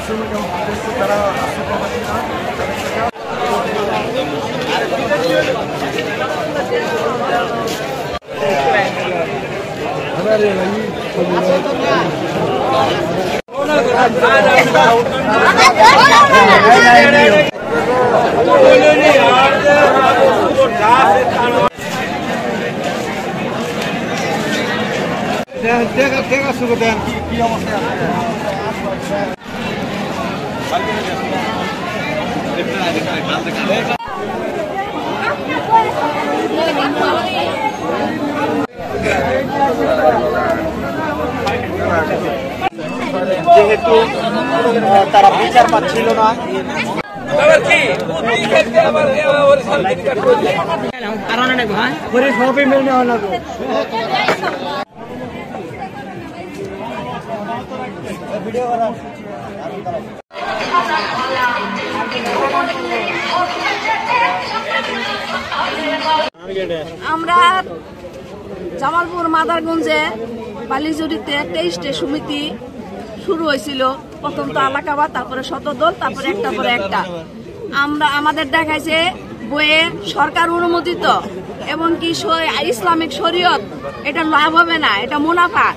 শ্রমিক এবং যারা দেখা শুরু দেন কি অবস্থায় যেহেতু তারা বিচার পাচ্ছিল না সবই মেনে নেওয়া লাগবে। আমরা জামালপুর মাদারগঞ্জে বালিজুড়িতে 23টে সমিতি শুরু হয়েছিল। প্রথম তো এলাকাবাদ, তারপরে শতদল, তারপরে একটা পরে একটা। আমাদের দেখাইছে বইয়ে সরকার অনুমোদিত এবং কি ইসলামিক শরীয়ত, এটা লাভ হবে না, এটা মুনাফা।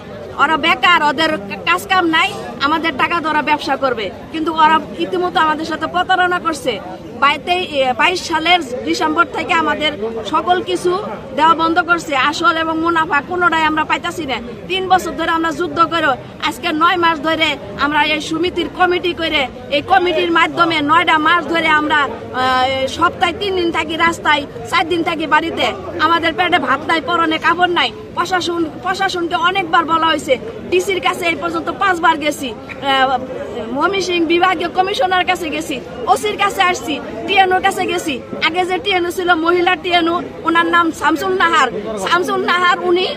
ওরা বেকার, ওদের কাজ কাম নাই, আমাদের টাকা দ্বারা ব্যবসা করবে। কিন্তু ওরা ইতিমধ্যে আমাদের সাথে প্রতারণা করছে। 22 সালের ডিসেম্বর থেকে আমাদের সকল কিছু দেওয়া বন্ধ করছে। আসল এবং মুনাফা কোনোটাই আমরা পাইতাছি না। 3 বছর ধরে আমরা যুদ্ধ করে আজকে 9 মাস ধরে আমরা এই সমিতির কমিটি করে, এই কমিটির মাধ্যমে 9টা মাস ধরে আমরা সপ্তাহে 3 দিন থাকি রাস্তায়, 4 দিন থাকি বাড়িতে। আমাদের পেটে ভাত নাই, পরনে কাপড় নাই। প্রশাসনকে অনেকবার বলা হয়েছে, ডিসির কাছে এই পর্যন্ত 5 বার গেছি, ময়মনসিংহ বিভাগীয় কমিশনার কাছে গেছি, ওসির কাছে আসছি, টিএনওর কাছে গেছি। আগে যে টিএনও ছিল মহিলা টিএনও, ওনার নাম শামসুল নাহার। উনি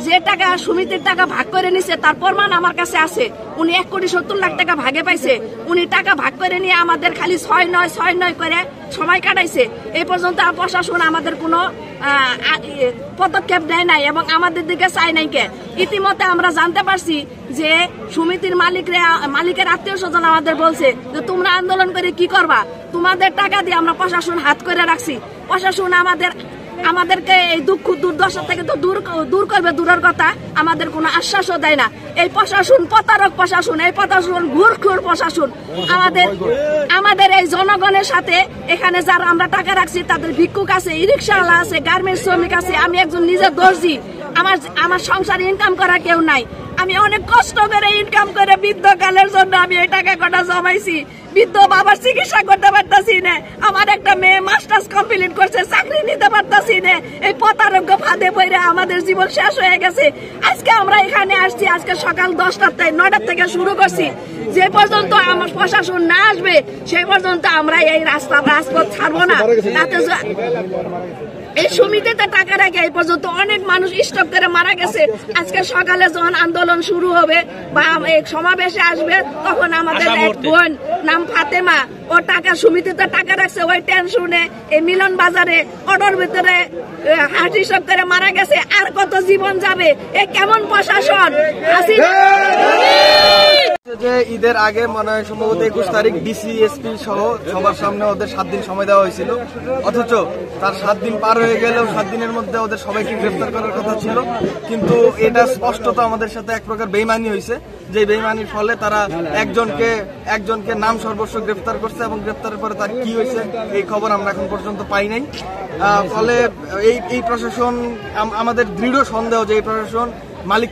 যে টাকা সমিতির টাকা ভাগ করে নিছে তার প্রমাণ আমার কাছে আছে। উনি 1,70,00,000 টাকা ভাগে পাইছে। উনি টাকা ভাগ করে নিয়ে আমাদের খালি 6-9 করে সময় কাটাইছে। এই পর্যন্ত প্রশাসন আমাদের কোনো পদক্ষেপ নেয় নাই এবং আমাদের দিকে চাই নাই কে। ইতিমধ্যে আমরা জানতে পারছি যে সমিতির মালিকের আত্মীয় স্বজন আমাদের বলছে যে তোমরা আন্দোলন করে কি করবা, তোমাদের টাকা দিয়ে আমরা প্রশাসন হাত করে রাখছি। প্রশাসন আমাদেরকে এই দুঃখ দুর্দশা থেকে তো দূর করবে দূরের কথা, আমাদের কোনো আশ্বাসও দেয় না। এই প্রশাসন প্রতারক প্রশাসন, এই প্রশাসন ঘুরখুর প্রশাসন। আমাদের এই জনগণের সাথে এখানে যারা আমরা টাকা রাখছি তাদের ভিক্ষুক আছে, ই রিক্সাওয়ালা আছে, গার্মেন্টস শ্রমিক আছে। আমি একজন নিজে দর্জি, আমার সংসার ইনকাম করা কেউ নাই। আমি অনেক কষ্ট করে ইনকাম করে বৃদ্ধকালের জন্য আমি এই টাকা কটা জমাইছি। বৃদ্ধ বাবার চিকিৎসা করতে পারতাছি না। আমার একটা মেয়ে মাস্টার্স কমপ্লিট করছে, চাকরি নিতে পারতাছি না। এই প্রতারক ফাঁদে পড়ে আমাদের জীবন শেষ হয়ে গেছে। আজকে আমরা এখানে আসছি, আজকে সকাল 9টা থেকে শুরু করছি। যে পর্যন্ত আমার প্রশাসন না আসবে সেই পর্যন্ত আমরা এই রাজপথ ছাড়বো না। তাতে এই সমিতিতে টাকা রেখে এই পর্যন্ত অনেক মানুষ স্টক করে মারা গেছে। আজকে সকালে যখন আন্দোলন শুরু হবে বা সমাবেশে আসবে তখন আমাদের এক বোন নাম ফাতেমা, ও টাকা সমিতিতে টাকা রাখছে, ওই টেনশনে এই মিলন বাজারে অটোর ভিতরে হার্ট স্ট্রোক করে মারা গেছে। আর কত জীবন যাবে? এ কেমন প্রশাসন? যে ঈদের আগে মনে হয় সম্ভবত 21 তারিখ ডিসি এসপি সহ সবার সামনে ওদের 7 দিন সময় দেওয়া হয়েছিল, অথচ তার 7 দিন পার হয়ে গেলেও 7 দিনের মধ্যে ওদের সবাইকে গ্রেফতার করার কথা ছিল। কিন্তু এটা স্পষ্টত আমাদের সাথে এক প্রকার বেইমানি হয়েছে, যে বেইমানির ফলে তারা একজনকে নাম সর্বস্ব গ্রেফতার করছে এবং গ্রেফতারের পরে তার কি হয়েছে এই খবর আমরা এখন পর্যন্ত পাই নাই। ফলে এই প্রশাসন, আমাদের দৃঢ় সন্দেহ যে এই প্রশাসন মালিক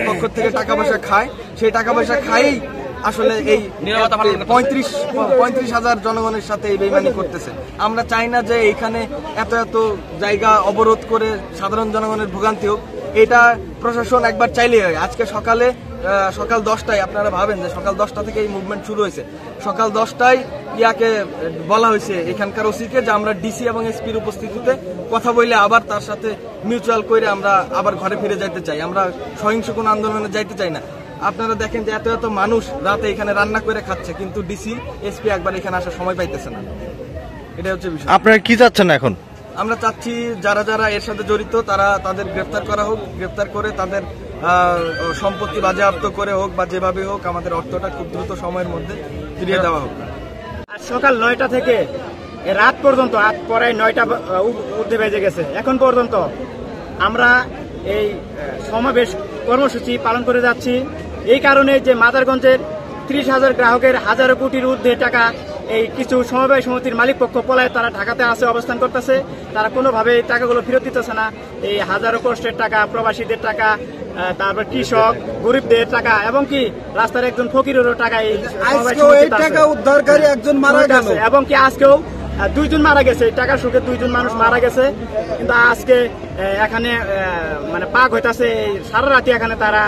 পক্ষ থেকে টাকা পয়সা খায়, সেই টাকা পয়সা খাই আসলে এই 35,000 জনগণের সাথে এই বেইমানি করতেছে। আমরা চাই না যে এইখানে এত জায়গা অবরোধ করে সাধারণ জনগণের ভোগান্তি হোক। এটা প্রশাসন একবার চাইলেই হয়। আজকে সকাল 10টায় আপনারা ভাবেন যে সকাল 10টা থেকে এই মুভমেন্ট শুরু হয়েছে। সকাল 10টায় ইয়াকে বলা হয়েছে এখানকার ওসিকে যে আমরা ডিসি এবং এসপির উপস্থিতিতে কথা বলে আবার তার সাথে মিউচুয়াল করে আমরা আবার ঘরে ফিরে যাইতে চাই, আমরা সহিংস কোনো আন্দোলনে যাইতে চাই না। আপনারা দেখেন যে এত মানুষ রাতে এখানে রান্না করে খাচ্ছে, কিন্তু ডিসি এসপি একবার এখানে আসার সময় পাইতেছে না। এটা হচ্ছে বিষয়। আপনারা কি চাচ্ছেন এখন? আমরা চাচ্ছি যারা এর সাথে জড়িত তাদের গ্রেফতার করা হোক, গ্রেফতার করে তাদের সম্পত্তি বাজেয়াপ্ত করে হোক বা যেভাবে হোক আমাদের অর্থটা খুব দ্রুত সময়ের মধ্যে ফিরিয়ে দেওয়া হোক। আজ সকাল 9টা থেকে রাত পর্যন্ত, রাত প্রায় 9টা ঊর্ধ্বে বেজে গেছে, এখন পর্যন্ত আমরা এই সমাবেশ কর্মসূচি পালন করে যাচ্ছি। এই কারণে যে মাদারগঞ্জের 30,000 গ্রাহকের হাজারো কোটির ঊর্ধ্বে টাকা এই কিছু সমবায় সমিতির মালিক পক্ষ পলায় তারা ঢাকাতে আসে অবস্থান করতেছে, তারা কোনোভাবে এই টাকাগুলো ফেরত দিতেছে না। এই হাজারো কষ্টের টাকা, প্রবাসীদের টাকা, তারপর কৃষক গরিবদের টাকা, এবং কি রাস্তার একজন ফকিরেরও টাকা এই টাকা উদ্ধারকারী একজন মারা গেছে, এবং কি আজকেও 2 জন মারা গেছে। টাকার সুখে 2 জন মানুষ মারা গেছে, কিন্তু আজকে এখানে মানে পাক হইতাছে। সারা রাতি এখানে তারা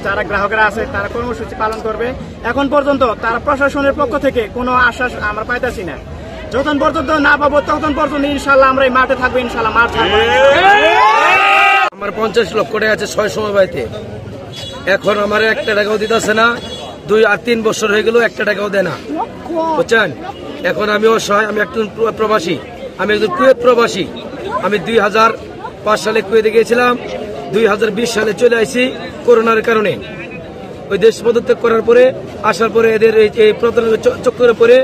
যারা গ্রাহকরা আছে তারা কর্মসূচি পালন করবে। এখন পর্যন্ত তারা প্রশাসনের পক্ষ থেকে কোনো আশ্বাস আমরা পাইতেছি না। যতক্ষণ পর্যন্ত না পাবো ততক্ষণ পর্যন্ত ইনশাল্লাহ আমরা এই মাঠে থাকবো, ইনশাল্লাহ মাঠ থাকবো। আমার 50 লক্ষ টাকা আছে 6 সমবায়তে, এখন আমার 1 টাকাও দিতেছে না। 2 আর 3 বছর হয়ে গেল, 1 টাকাও দেয় না, বুঝছেন। এখন আমি অসহায়, আমি একজন প্রবাসী, আমি একজন কুয়েত প্রবাসী। আমি 2005 সালে কুয়েতে গিয়েছিলাম, 2020 সালে চলে আসি করোনার কারণে। ওই দেশ পদত্যাগ করার পরে আসার পরে এদের এই প্রতারণার চক্করে পরে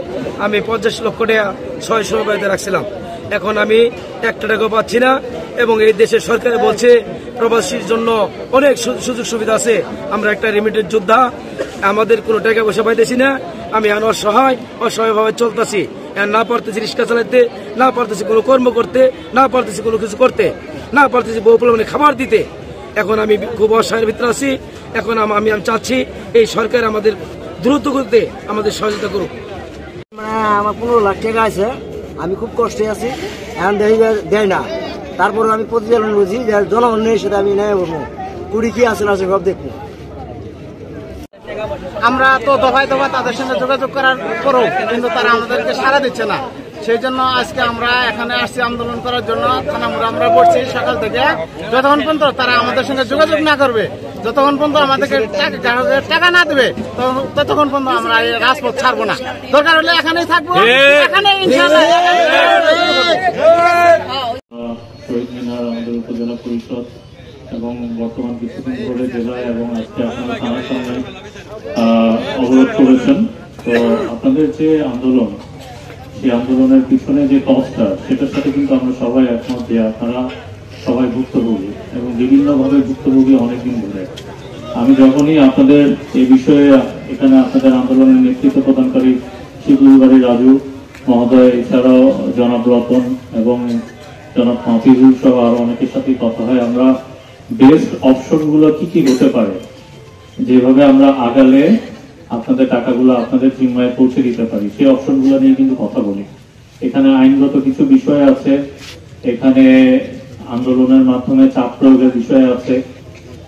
আমি 50 লক্ষ টাকা 6 সমবায়তে রাখছিলাম। এখন আমি 1 টাকাও পাচ্ছি না, এবং এই দেশের সরকার বলছে প্রবাসীর জন্য অনেক সুযোগ সুবিধা আছে। আমরা একটা রিমিটেড যোদ্ধা, আমাদের কোনো টাকা পয়সা পাইতেছি না। আমি এখন অসহায়ভাবে চলতেছি, না পারতেছি রিক্সা চালাতে, না পারতেছি কোনো কর্ম করতে, না পারতেছি কোনো কিছু করতে, না পারতেছি বউ পোলাপানে খাবার দিতে। এখন আমি খুব অসহায়ের ভিতরে আছি। এখন আমি চাচ্ছি এই সরকার আমাদের দ্রুত করতে আমাদের সহযোগিতা করুক। আমার 15 লাখ টাকা আছে, আমি খুব কষ্টে আছি, এখন দেয় না। তারপরে আমি প্রতিবেদন বুঝি যে জনগণের সাথে আমি নেয় বলবো কুড়ি কি আছে না সব দেখবো। আমরা তো দফায় দফায় তাদের সঙ্গে যোগাযোগ করার পরও কিন্তু তারা আমাদেরকে সাড়া দিচ্ছে না। সেই জন্য আজকে আমরা এখানে আসছি আন্দোলন করার জন্য। থানামুড়ে আমরা বসছি সকাল থেকে, যতক্ষণ পর্যন্ত তারা আমাদের সঙ্গে যোগাযোগ না করবে, যতক্ষণ পর্যন্ত আমাদেরকে টাকা না দেবে, ততক্ষণ পর্যন্ত আমরা এই রাজপথ ছাড়বো না। দরকার হলে এখানেই থাকবো, এখানে ইনশাআল্লাহ। শহীদ মিনার আমাদের উপজেলা পরিষদ এবং বর্তমান কিছুদিন ধরে জেলায় এবং আজকে আপনারা থানার সামনে অবরোধ করেছেন। তো আপনাদের যে আন্দোলন, সেই আন্দোলনের পিছনে যে কষ্টটা, সেটার সাথে কিন্তু আমরা সবাই একমত যে আপনারা সবাই ভুক্তভোগী এবং বিভিন্নভাবে ভুক্তভোগী অনেকদিন ধরে। আমি যখনই আপনাদের এই বিষয়ে এখানে আপনাদের আন্দোলনের নেতৃত্ব প্রদানকারী শিবুলবাড়ি রাজু মহোদয়, এছাড়াও জনাব রতন এবং জনাব হাফিজুল সহ আরো অনেকের সাথে কথা হয়, আমরা বেস্ট অপশনগুলো কি কি হতে পারে, যেভাবে আমরা আগালে আপনাদের টাকাগুলো আপনাদের জিম্মায় পৌঁছে দিতে পারি, সেই অপশনগুলো নিয়ে কিন্তু কথা বলি। এখানে আইনগত কিছু বিষয় আছে, এখানে আন্দোলনের মাধ্যমে চাপ প্রয়োগের বিষয় আছে।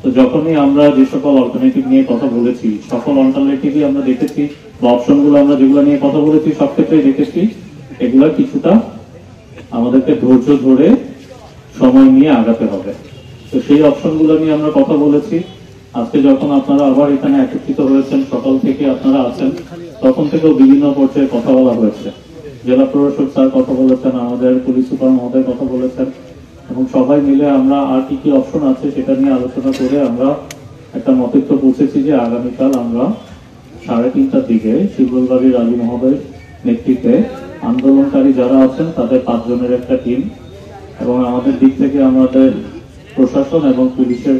তো যখনই আমরা যে সকল অল্টারনেটিভ নিয়ে কথা বলেছি, সকল অল্টারনেটিভই আমরা দেখেছি বা অপশনগুলো আমরা যেগুলো নিয়ে কথা বলেছি সব ক্ষেত্রেই দেখেছি এগুলো কিছুটা আমাদেরকে ধৈর্য ধরে সময় নিয়ে আগাতে হবে। তো সেই অপশনগুলো নিয়ে আমরা কথা বলেছি। আজকে যখন আপনারা আবার এখানে একত্রিত হয়েছেন, সকাল থেকে আপনারা আছেন, তখন থেকেও বিভিন্ন পর্যায়ে কথা বলা হয়েছে। জেলা প্রশাসক স্যার কথা বলেছেন, আমাদের পুলিশ সুপার মহোদয় কথা বলেছেন, এবং সবাই মিলে আমরা আর কি কি অপশন আছে সেটা নিয়ে আলোচনা করে আমরা একটা মতৈক্য পৌঁছেছি যে আগামীকাল আমরা 3:30টার দিকে শিবুলবাড়ি রাজু মহোদয় নেতৃত্বে আন্দোলনকারী যারা আছেন তাদের 5 জনের একটা টিম, এবং আমাদের দিক থেকে আমাদের প্রশাসন এবং পুলিশের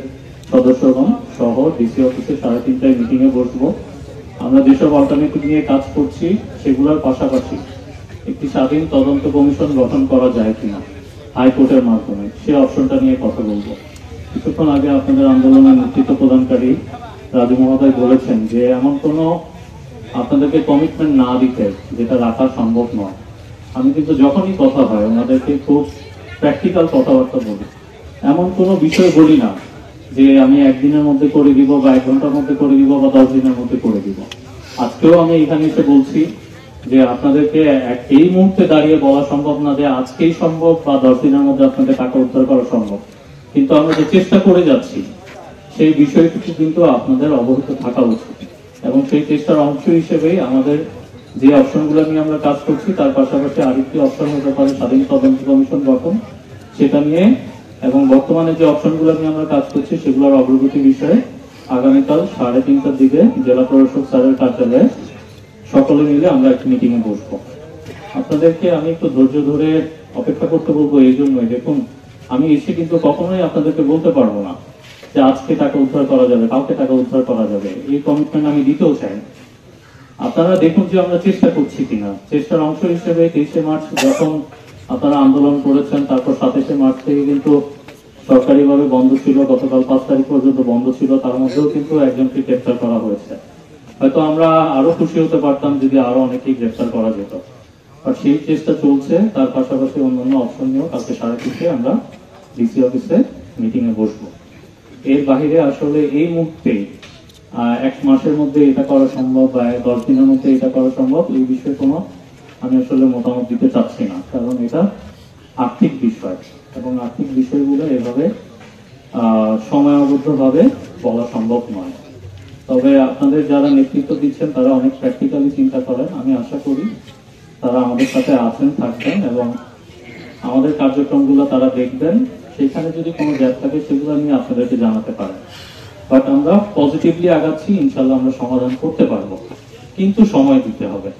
সদস্যগণ সহ ডিসি অফিসে 3:30টায় মিটিং এ বসবো। আমরা যেসব অল্টারনেটিভ নিয়ে কাজ করছি সেগুলোর পাশাপাশি একটি স্বাধীন তদন্ত কমিশন গঠন করা যায় কিনা হাইকোর্টের মাধ্যমে, সেই অপশনটা নিয়ে কথা বলবো। কিছুক্ষণ আগে আপনাদের আন্দোলনের নেতৃত্ব প্রদানকারী রাজু মহোদয় বলেছেন যে এমন কোনো আপনাদেরকে কমিটমেন্ট না দিতে যেটা রাখা সম্ভব নয়। আমি কিন্তু যখনই কথা হয় ওনাদেরকে খুব প্র্যাকটিক্যাল কথাবার্তা বলি, এমন কোনো বিষয় বলি না যে আমি 1 দিনের মধ্যে করে দিব বা 1 ঘন্টার মধ্যে করে দিব বা 10 দিনের মধ্যে করে দিব। আজকেও আমি এখানে এসে বলছি যে আপনাদেরকে এই মুহূর্তে দাঁড়িয়ে বলা সম্ভব না যে আজকেই সম্ভব বা 10 দিনের মধ্যে আপনাদের টাকা উদ্ধার করা সম্ভব, কিন্তু আমরা যে চেষ্টা করে যাচ্ছি সেই বিষয়টুকু কিন্তু আপনাদের অবহিত থাকা উচিত। এবং সেই চেষ্টার অংশ হিসেবেই আমাদের যে অপশনগুলো নিয়ে আমরা কাজ করছি তার পাশাপাশি আরেকটি অপশন হতে পারে স্বাধীন তদন্ত কমিশন গঠন। সেটা নিয়ে এবং বর্তমানে যে অপশনগুলো নিয়ে আমরা কাজ করছি সেগুলোর অগ্রগতি বিষয়ে আগামীকাল 3:30টার দিকে জেলা প্রশাসক স্যারের কার্যালয়ে সকলে মিলে আমরা একটি মিটিং এ বসবো। আপনাদেরকে আমি একটু ধৈর্য ধরে অপেক্ষা করতে বলবো এই জন্যই, দেখুন আমি এসে কিন্তু কখনোই আপনাদেরকে বলতে পারবো না যে আজকে টাকা উদ্ধার করা যাবে, কালকে টাকা উদ্ধার করা যাবে, এই কমিটমেন্ট আমি দিতেও চাই। আপনারা দেখুন যে আমরা চেষ্টা করছি কিনা। চেষ্টার অংশ হিসেবে 23শে মার্চ যখন আপনারা আন্দোলন করেছেন, তারপর 27শে মার্চ থেকে কিন্তু সরকারিভাবে বন্ধ ছিল, গতকাল 5 তারিখ পর্যন্ত বন্ধ ছিল, তার মধ্যেও কিন্তু একজনকে গ্রেফতার করা হয়েছে। হয়তো আমরা আরো খুশি হতে পারতাম যদি আরো অনেকেই গ্রেফতার করা যেত, আর সেই চেষ্টা চলছে। তার পাশাপাশি অন্যান্য অপশন নিয়েও কালকে 3:30টায় আমরা ডিসি অফিসে মিটিং এ বসবো। এর বাইরে আসলে এই মুহূর্তে 1 মাসের মধ্যে এটা করা সম্ভব বা 10 দিনের মধ্যে এটা করা সম্ভব, এই বিষয়ে কোনো আমি আসলে মতামত দিতে চাচ্ছি না, কারণ এটা আর্থিক বিষয় এবং আর্থিক বিষয়গুলো এভাবে সময়াবদ্ধভাবে বলা সম্ভব নয়। তবে আপনাদের যারা নেতৃত্ব দিচ্ছেন তারা অনেক প্র্যাকটিক্যালি চিন্তা করেন, আমি আশা করি তারা আমাদের সাথে আছেন, থাকবেন এবং আমাদের কার্যক্রমগুলো তারা দেখবেন। সেখানে যদি কোনো গ্যাপ থাকে সেগুলো নিয়ে আপনাদেরকে জানাতে পারেন। বাট আমরা পজিটিভলি আগাচ্ছি, ইনশাল্লাহ আমরা সমাধান করতে পারবো, কিন্তু সময় দিতে হবে।